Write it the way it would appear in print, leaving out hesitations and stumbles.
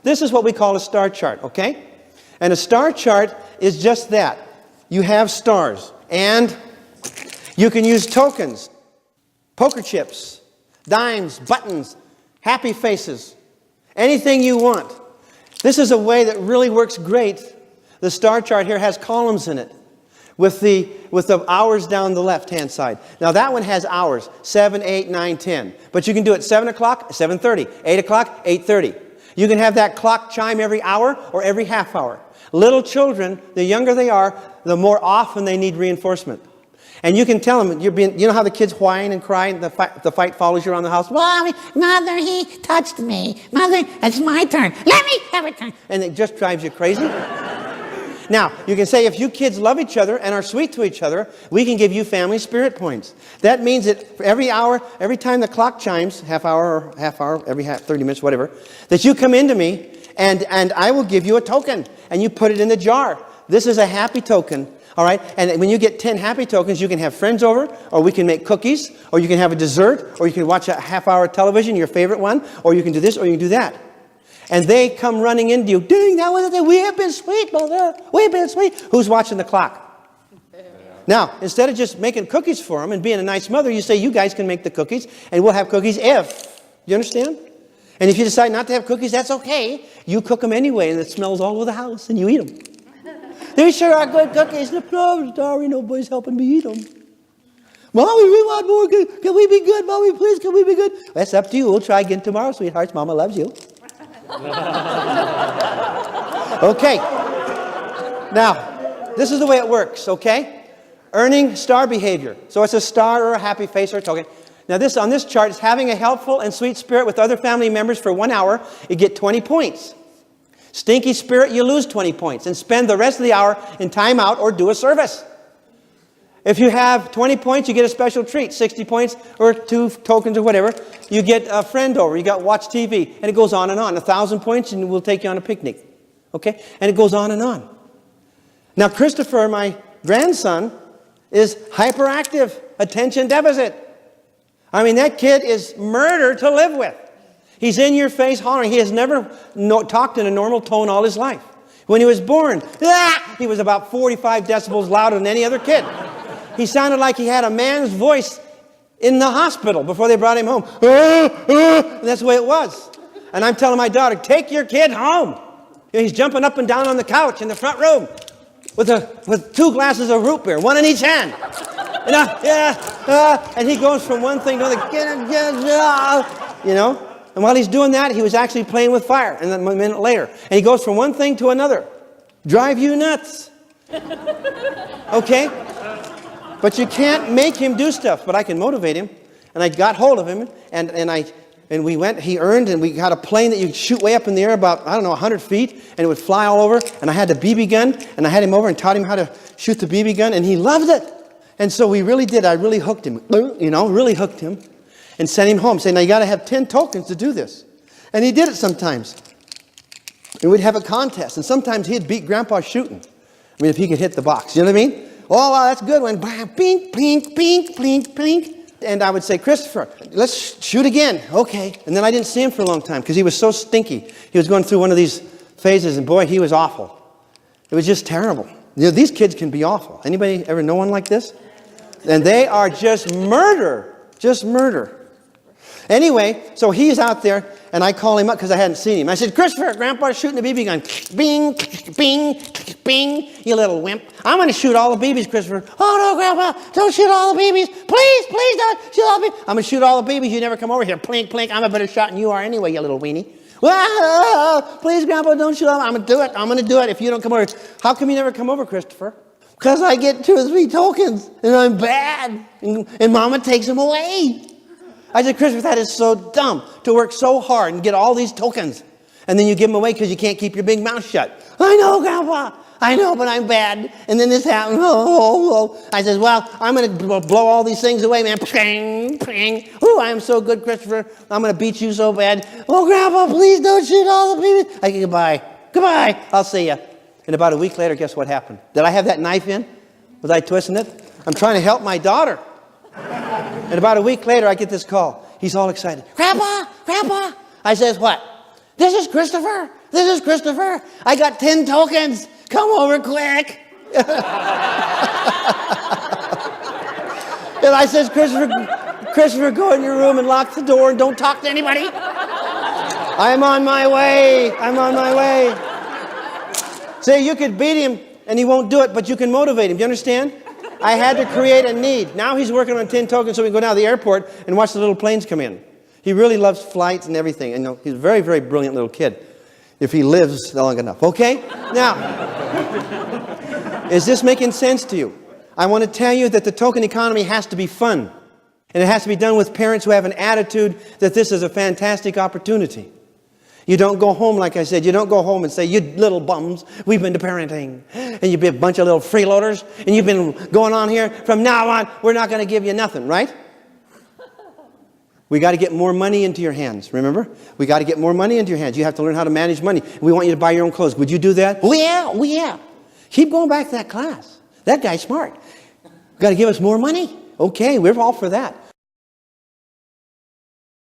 This is what we call a star chart, okay? And a star chart is just that. You have stars. And you can use tokens, poker chips, dimes, buttons, happy faces, anything you want. This is a way that really works great. The star chart here has columns in it with the hours down the left-hand side. Now that one has hours, 7, 8, 9, 10. But you can do it 7 o'clock, 7:30, 8 o'clock, 8:30. You can have that clock chime every hour or every half hour. Little children, the younger they are, the more often they need reinforcement. And you can tell them, you know how the kids whine and cry and the fight follows you around the house? Mommy, Mother, he touched me. Mother, it's my turn. Let me have a turn. And it just drives you crazy. Now, you can say if you kids love each other and are sweet to each other, we can give you family spirit points. That means that for every hour, every time the clock chimes, half hour, every 30 minutes, whatever, that you come into me and I will give you a token and you put it in the jar. This is a happy token. All right, and when you get 10 happy tokens, you can have friends over, or we can make cookies, or you can have a dessert, or you can watch a half-hour television, your favorite one, or you can do this, or you can do that. And they come running into you. Ding, that was it. We have been sweet, Mother. We've been sweet. Who's watching the clock? Now, instead of just making cookies for them and being a nice mother, you say, you guys can make the cookies, and we'll have cookies if. You understand? And if you decide not to have cookies, that's okay. You cook them anyway, and it smells all over the house, and you eat them. They sure are good cookies. No, sorry, nobody's helping me eat them. Mommy, we want more. Can we be good, Mommy? Please, can we be good? That's up to you. We'll try again tomorrow, sweethearts. Mama loves you. Okay. Now, this is the way it works, okay? Earning star behavior. So it's a star or a happy face or a token. Now, this on this chart is having a helpful and sweet spirit with other family members for 1 hour. You get 20 points. Stinky spirit, you lose 20 points and spend the rest of the hour in time out or do a service. If you have 20 points, you get a special treat. 60 points or 2 tokens or whatever, you get a friend over. You got watch TV. And it goes on and on. 1,000 points and we'll take you on a picnic. Okay? And it goes on and on. Now, Christopher, my grandson, is hyperactive, attention deficit. I mean, that kid is murder to live with. He's in your face hollering. He has never talked in a normal tone all his life. When he was born, he was about 45 decibels louder than any other kid. He sounded like he had a man's voice in the hospital before they brought him home. And that's the way it was. And I'm telling my daughter, take your kid home. He's jumping up and down on the couch in the front room with 2 glasses of root beer, 1 in each hand. And he goes from one thing to another. You know? And while he's doing that, he was actually playing with fire. And then a minute later. And he goes from one thing to another. Drive you nuts. Okay? But you can't make him do stuff. But I can motivate him. And I got hold of him. And we went, he earned, and we got a plane that you could shoot way up in the air about, 100 feet. And it would fly all over. And I had the BB gun. And I had him over and taught him how to shoot the BB gun. And he loved it. And so we really did. I really hooked him. Really hooked him. And sent him home, saying, now you got to have 10 tokens to do this. And he did it sometimes. And we'd have a contest. And sometimes he'd beat Grandpa shooting. I mean, if he could hit the box. You know what I mean? Oh, wow, that's a good one. Pink, pink, pink, pink, pink. And I would say, Christopher, let's shoot again. Okay. And then I didn't see him for a long time because he was so stinky. He was going through one of these phases. And boy, he was awful. It was just terrible. You know, these kids can be awful. Anybody ever know one like this? And they are just murder. Just murder. Anyway, so he's out there, and I call him up because I hadn't seen him. I said, Christopher, Grandpa's shooting a BB gun. Bing, bing, bing, you little wimp. I'm going to shoot all the BBs, Christopher. Oh, no, Grandpa, don't shoot all the BBs. Please don't shoot all the BBs. I'm going to shoot all the BBs. You never come over here. Plink, plink. I'm a better shot than you are anyway, you little weenie. Whoa, please, Grandpa, don't shoot all the BBs. I'm going to do it. I'm going to do it if you don't come over. How come you never come over, Christopher? Because I get 2 or 3 tokens, and I'm bad, and Mama takes them away. I said, Christopher, that is so dumb to work so hard and get all these tokens. And then you give them away because you can't keep your big mouth shut. I know, Grandpa. I know, but I'm bad. And then this happened. I said, well, I'm going to blow all these things away, man. Ping, ping. Oh, I am so good, Christopher. I'm going to beat you so bad. Oh, Grandpa, please don't shoot all the babies. I said, goodbye. Goodbye. I'll see you. And about a week later, guess what happened? Did I have that knife in? Was I twisting it? I'm trying to help my daughter. And about a week later, I get this call. He's all excited. Grandpa, Grandpa. I says, what? This is Christopher. This is Christopher. I got 10 tokens. Come over quick. And I says, Christopher, go in your room and lock the door and don't talk to anybody. I'm on my way. I'm on my way. See, you could beat him and he won't do it, but you can motivate him. Do you understand? I had to create a need. Now he's working on 10 tokens so we can go down to the airport and watch the little planes come in. He really loves flights and everything. And he's a very, very brilliant little kid if he lives long enough. Okay? Now, is this making sense to you? I want to tell you that the token economy has to be fun. And it has to be done with parents who have an attitude that this is a fantastic opportunity. You don't go home, like I said, you don't go home and say, you little bums, we've been to parenting. And you'd be a bunch of little freeloaders, and you've been going on here. From now on, we're not going to give you nothing, right? We got to get more money into your hands, remember? We got to get more money into your hands. You have to learn how to manage money. We want you to buy your own clothes. Would you do that? Oh, yeah, oh, yeah. Keep going back to that class. That guy's smart. Got to give us more money. Okay, we're all for that.